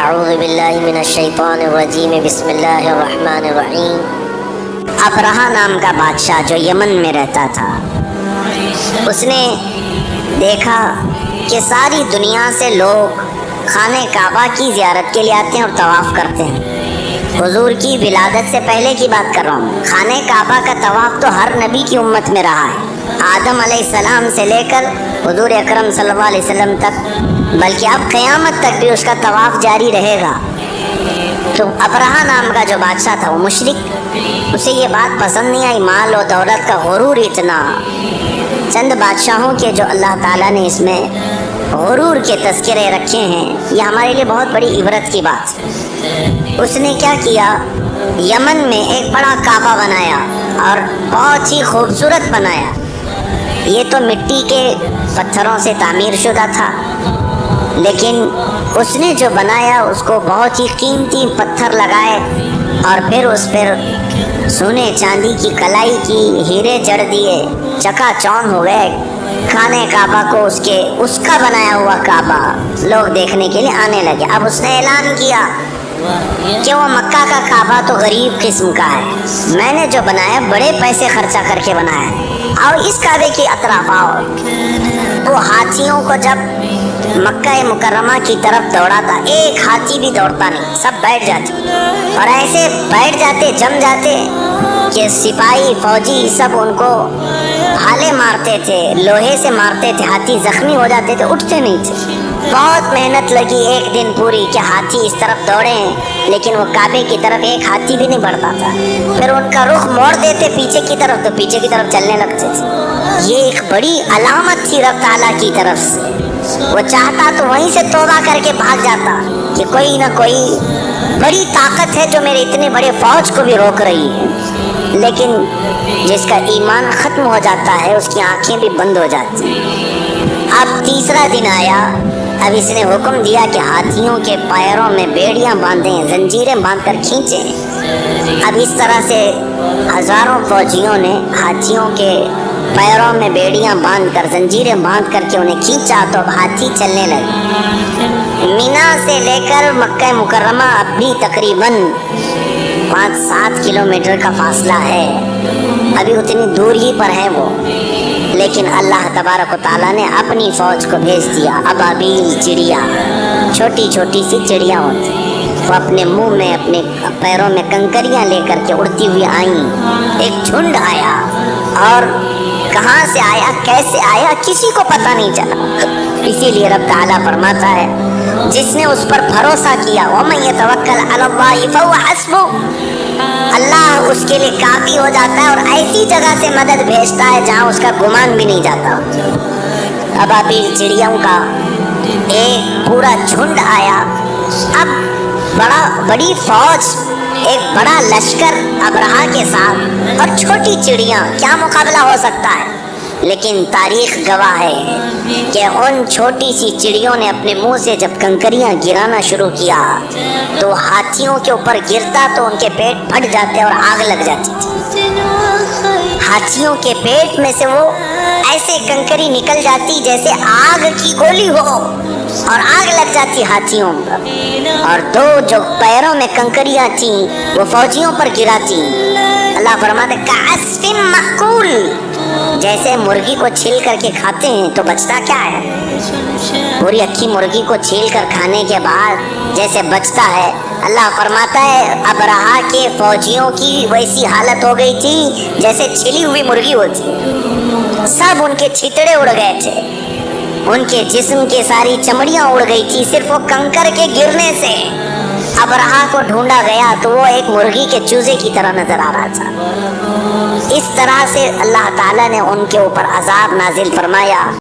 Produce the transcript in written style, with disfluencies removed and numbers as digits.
اعوذ باللہ من الشیطان الرجیم بسم اللہ الرحمن الرحیم۔ ابرہہ نام کا بادشاہ جو یمن میں رہتا تھا، اس نے دیکھا کہ ساری دنیا سے لوگ خانہ کعبہ کی زیارت کے لیے آتے ہیں اور طواف کرتے ہیں۔ حضور کی ولادت سے پہلے کی بات کر رہا ہوں۔ خانہ کعبہ کا طواف تو ہر نبی کی امت میں رہا ہے، آدم علیہ السلام سے لے کر حضور اکرم صلی اللہ علیہ وسلم تک، بلکہ اب قیامت تک بھی اس کا طواف جاری رہے گا۔ تو ابرہہ نام کا جو بادشاہ تھا وہ مشرک، اسے یہ بات پسند نہیں آئی، مال و دولت کا غرور اتنا۔ چند بادشاہوں کے جو اللہ تعالیٰ نے اس میں غرور کے تذکرے رکھے ہیں، یہ ہمارے لیے بہت بڑی عبرت کی بات ہے۔ اس نے کیا کیا، یمن میں ایک بڑا کعبہ بنایا اور بہت ہی خوبصورت بنایا۔ یہ تو مٹی کے پتھروں سے تعمیر شدہ تھا، لیکن اس نے جو بنایا اس کو بہت ہی قیمتی پتھر لگائے اور پھر اس پر سونے چاندی کی کلائی کی، ہیرے جڑ دیے، چکا چوند ہو گئے۔ خانہ کعبہ کو اس کا بنایا ہوا کعبہ لوگ دیکھنے کے لیے آنے لگے۔ اب اس نے اعلان کیا کہ وہ مکہ کا کعبہ تو غریب قسم کا ہے، میں نے جو بنایا بڑے پیسے خرچہ کر کے بنایا ہے، آؤ اس کعبے کی اطراف آؤ۔ وہ ہاتھیوں کو جب مکہ مکرمہ کی طرف دوڑاتا، ایک ہاتھی بھی دوڑتا نہیں، سب بیٹھ جاتے، اور ایسے بیٹھ جاتے، جم جاتے کہ سپاہی فوجی سب ان کو بھالے مارتے تھے، لوہے سے مارتے تھے، ہاتھی زخمی ہو جاتے تھے، اٹھتے نہیں تھے۔ بہت محنت لگی ایک دن پوری کہ ہاتھی اس طرف دوڑے، لیکن وہ کعبے کی طرف ایک ہاتھی بھی نہیں بڑھتا تھا۔ پھر ان کا رخ موڑ دیتے پیچھے کی طرف، تو پیچھے کی طرف چلنے لگتے تھے۔ یہ ایک بڑی علامت تھی رب تعالیٰ کی طرف سے۔ وہ چاہتا تو وہیں سے توبہ کر کے بھاگ جاتا کہ کوئی نہ کوئی بڑی طاقت ہے جو میرے اتنے بڑے فوج کو بھی روک رہی ہے، لیکن جس کا ایمان ختم ہو جاتا ہے اس کی آنکھیں بھی بند ہو جاتی ہیں۔ اب تیسرا دن آیا، اب اس نے حکم دیا کہ ہاتھیوں کے پیروں میں بیڑیاں باندھیں، زنجیریں باندھ کر کھینچیں۔ اب اس طرح سے ہزاروں فوجیوں نے ہاتھیوں کے پیروں میں بیڑیاں باندھ کر، زنجیریں باندھ کر کے انہیں کھینچا، تو اب ہاتھی چلنے لگے۔ مینا سے لے کر مکہ مکرمہ اب بھی تقریباً 5-7 کلومیٹر کا فاصلہ ہے، ابھی اتنی دور ہی پر ہے وہ، لیکن اللہ تبارک و تعالیٰ نے اپنی فوج کو بھیج دیا۔ ابابیل چڑیا، چھوٹی چھوٹی سی چڑیاں ہوتی، وہ اپنے منہ میں، اپنے پیروں میں کنکریاں لے کر کے اڑتی ہوئی آئیں۔ ایک جھنڈ آیا، اور کہاں سے آیا، کیسے آیا، کسی کو پتہ نہیں چلا۔ اسی لیے رب تعالیٰ فرماتا ہے، جس نے اس پر بھروسہ کیا، وَمَن يَتَوَكَّلْ عَلَى اللَّهِ فَهُوَ حَسْبُهُ، اللہ اس کے لیے کافی ہو جاتا ہے، اور ایسی جگہ سے مدد بھیجتا ہے جہاں اس کا گمان بھی نہیں جاتا۔ ابابیل چڑیوں کا ایک پورا جھنڈ آیا۔ اب بڑی فوج، ایک بڑا لشکر ابرہہ کے ساتھ، اور چھوٹی چڑیاں، کیا مقابلہ ہو سکتا ہے؟ لیکن تاریخ گواہ ہے کہ ان چھوٹی سی چڑیوں نے اپنے منہ سے جب کنکریاں گرانا شروع کیا تو ہاتھیوں کے اوپر گرتا تو ان کے پیٹ پھٹ جاتے اور آگ لگ جاتی تھی۔ ہاتھیوں کے پیٹ میں سے وہ ایسے کنکری نکل جاتی جیسے آگ کی گولی ہو، اور آگ لگ جاتی ہاتھیوں پر، اور دو جو پیروں میں کنکریاں تھیں وہ فوجیوں پر گراتی۔ اللہ فرماتے کعصف مأکول، جیسے مرغی کو چھیل کر کے کھاتے ہیں تو بچتا کیا ہے، پوری اکھی مرغی کو چھیل کر کھانے کے بعد جیسے بچتا ہے، اللہ فرماتا ہے ابرہہ کے فوجیوں کی ویسی حالت ہو گئی تھی جیسے چھلی ہوئی مرغی ہوتی، سب ان کے چھتڑے اڑ گئے تھے، ان کے جسم کے ساری چمڑیاں اڑ گئی تھی صرف وہ کنکر کے گرنے سے۔ ابرہہ کو ڈھونڈا گیا تو وہ ایک مرغی کے چوزے کی طرح نظر آ رہا تھا۔ اس طرح سے اللہ تعالیٰ نے ان کے اوپر عذاب نازل فرمایا۔